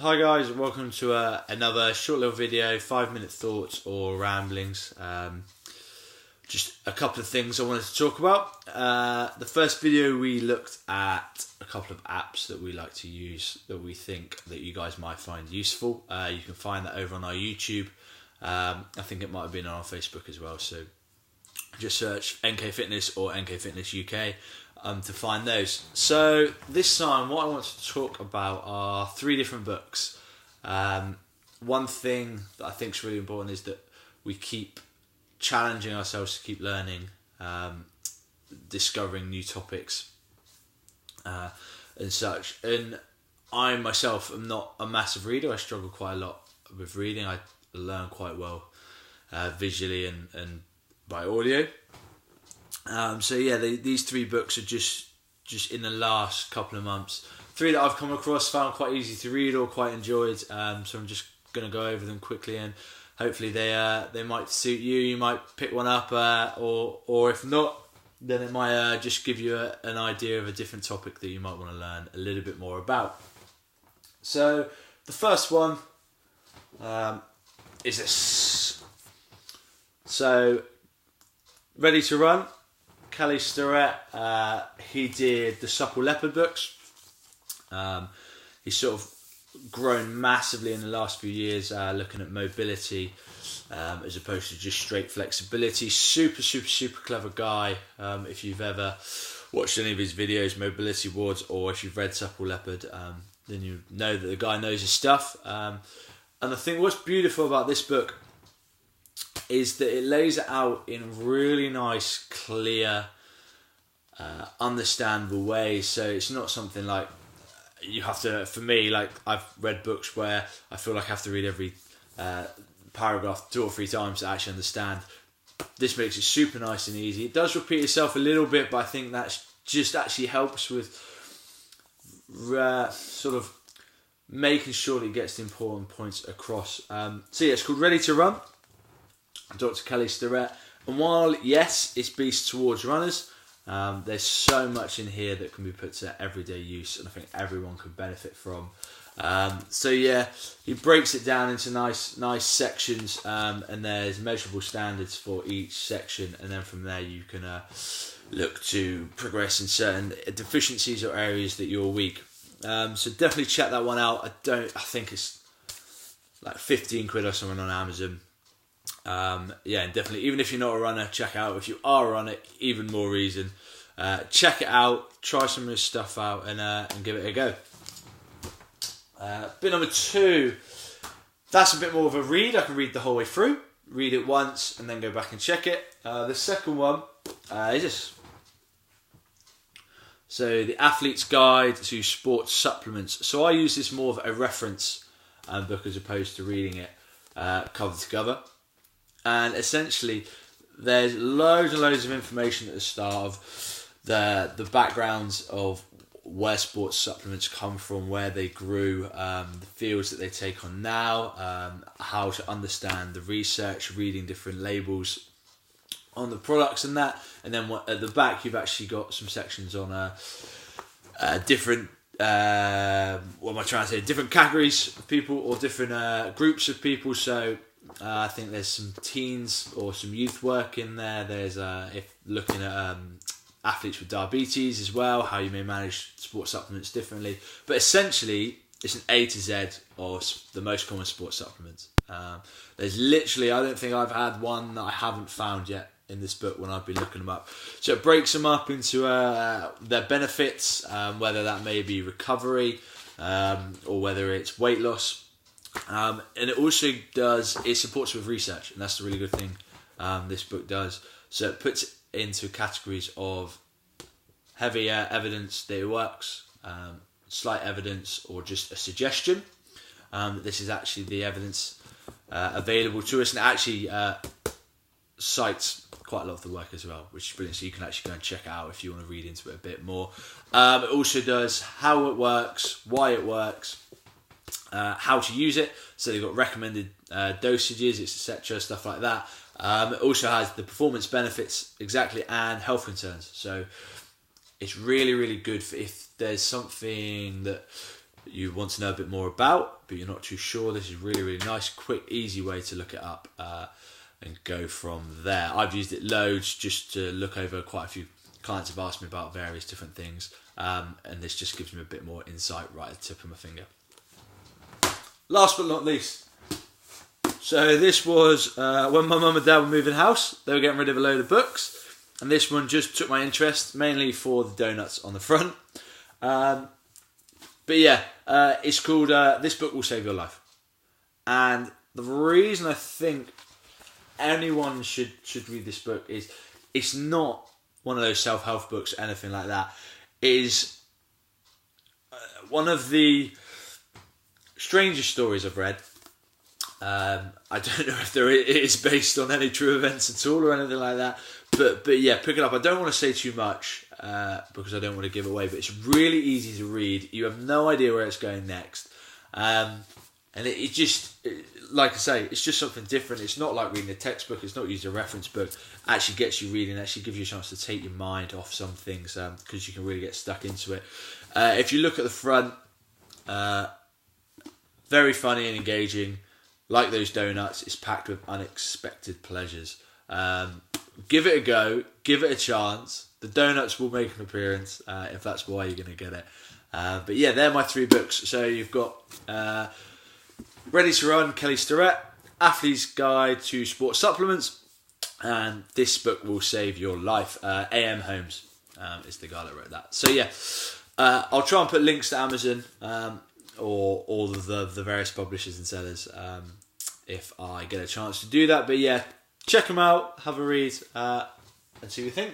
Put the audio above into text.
Hi guys, welcome to another short little video, 5-minute thoughts or ramblings. Just a couple of things I wanted to talk about. The first video we looked at a couple of apps that we like to use that we think that you guys might find useful. You can find that over on our YouTube. I think it might have been on our Facebook as well, so just search NK Fitness or NK Fitness UK to find those. So this time what I want to talk about are 3 different books. One thing that I think is really important is that we keep challenging ourselves to keep learning, discovering new topics and such. And I myself am not a massive reader. I struggle quite a lot with reading. I learn quite well visually and by audio. So yeah, these 3 books are just in the last couple of months. 3 that I've come across, found quite easy to read or quite enjoyed. So I'm just going to go over them quickly, and hopefully they might suit you. You might pick one up, or if not, then it might just give you an idea of a different topic that you might want to learn a little bit more about. So the first one is this. So Ready to Run. Kelly Starrett, he did the Supple Leopard books. He's sort of grown massively in the last few years, looking at mobility as opposed to just straight flexibility. Super clever guy. If you've ever watched any of his videos, Mobility Wars, or if you've read Supple Leopard, then you know that the guy knows his stuff. And I think what's beautiful about this book is that it lays it out in really nice, clear, understandable ways. So it's not something like you have to, for me, like I've read books where I feel like I have to read every paragraph 2 or 3 times to actually understand. This makes it super nice and easy. It does repeat itself a little bit, but I think that just actually helps with sort of making sure that it gets the important points across. So yeah, it's called Ready to Run, Dr. Kelly Starrett. And while, yes, it's based towards runners, there's so much in here that can be put to everyday use, and I think everyone can benefit from. So yeah, he breaks it down into nice sections, and there's measurable standards for each section, and then from there you can look to progress in certain deficiencies or areas that you're weak. So definitely check that one out. I think it's like 15 quid or something on Amazon. Yeah, and definitely, even if you're not a runner, check it out. If you are a runner, even more reason. Check it out, try some of this stuff out, and give it a go. Bit number 2, that's a bit more of a read. I can read the whole way through, read it once, and then go back and check it. The second one is this. So, The Athlete's Guide to Sports Supplements. So I use this more of a reference book as opposed to reading it cover to cover. And essentially, there's loads and loads of information at the start of the backgrounds of where sports supplements come from, where they grew, the fields that they take on now, how to understand the research, reading different labels on the products and that. And then at the back, you've actually got some sections on different, different categories of people or different groups of people. So I think there's some teens or some youth work in there. There's if looking at athletes with diabetes as well, how you may manage sports supplements differently. But essentially, it's an A to Z of the most common sports supplements. There's literally, I don't think I've had one that I haven't found yet in this book when I've been looking them up. So it breaks them up into their benefits, whether that may be recovery or whether it's weight loss. And it also it supports with research, and that's the really good thing this book does. So it puts it into categories of heavy evidence that it works, slight evidence, or just a suggestion. This is actually the evidence available to us, and it actually cites quite a lot of the work as well, which is brilliant. So you can actually go and check it out if you want to read into it a bit more. It also does how it works, why it works, how to use it. So they've got recommended dosages, etc., stuff like that. It also has the performance benefits exactly and health concerns. So it's really good for if there's something that you want to know a bit more about, but you're not too sure, this is really, really nice, quick, easy way to look it up and go from there. I've used it loads just to look over. Quite a few clients have asked me about various different things, and this just gives me a bit more insight right at the tip of my finger. Last but not least, so this was when my mum and dad were moving house. They were getting rid of a load of books, and this one just took my interest, mainly for the donuts on the front. But yeah, it's called This Book Will Save Your Life. And the reason I think anyone should read this book is it's not one of those self-help books, anything like that. It is one of the strangest stories I've read. I don't know if it is based on any true events at all or anything like that. But yeah, pick it up. I don't want to say too much because I don't want to give away, but it's really easy to read. You have no idea where it's going next. And it just, like I say, it's just something different. It's not like reading a textbook. It's not using a reference book. It actually gets you reading. It actually gives you a chance to take your mind off some things because you can really get stuck into it. If you look at the front, very funny and engaging. Like those donuts, it's packed with unexpected pleasures. Give it a go. Give it a chance. The donuts will make an appearance if that's why you're going to get it. But yeah, they're my 3 books. So you've got Ready to Run, Kelly Starrett, Athlete's Guide to Sports Supplements, and This Book Will Save Your Life. A.M. Holmes is the guy that wrote that. So yeah, I'll try and put links to Amazon or all of the various publishers and sellers if I get a chance to do that. But yeah, check them out, have a read, and see what you think.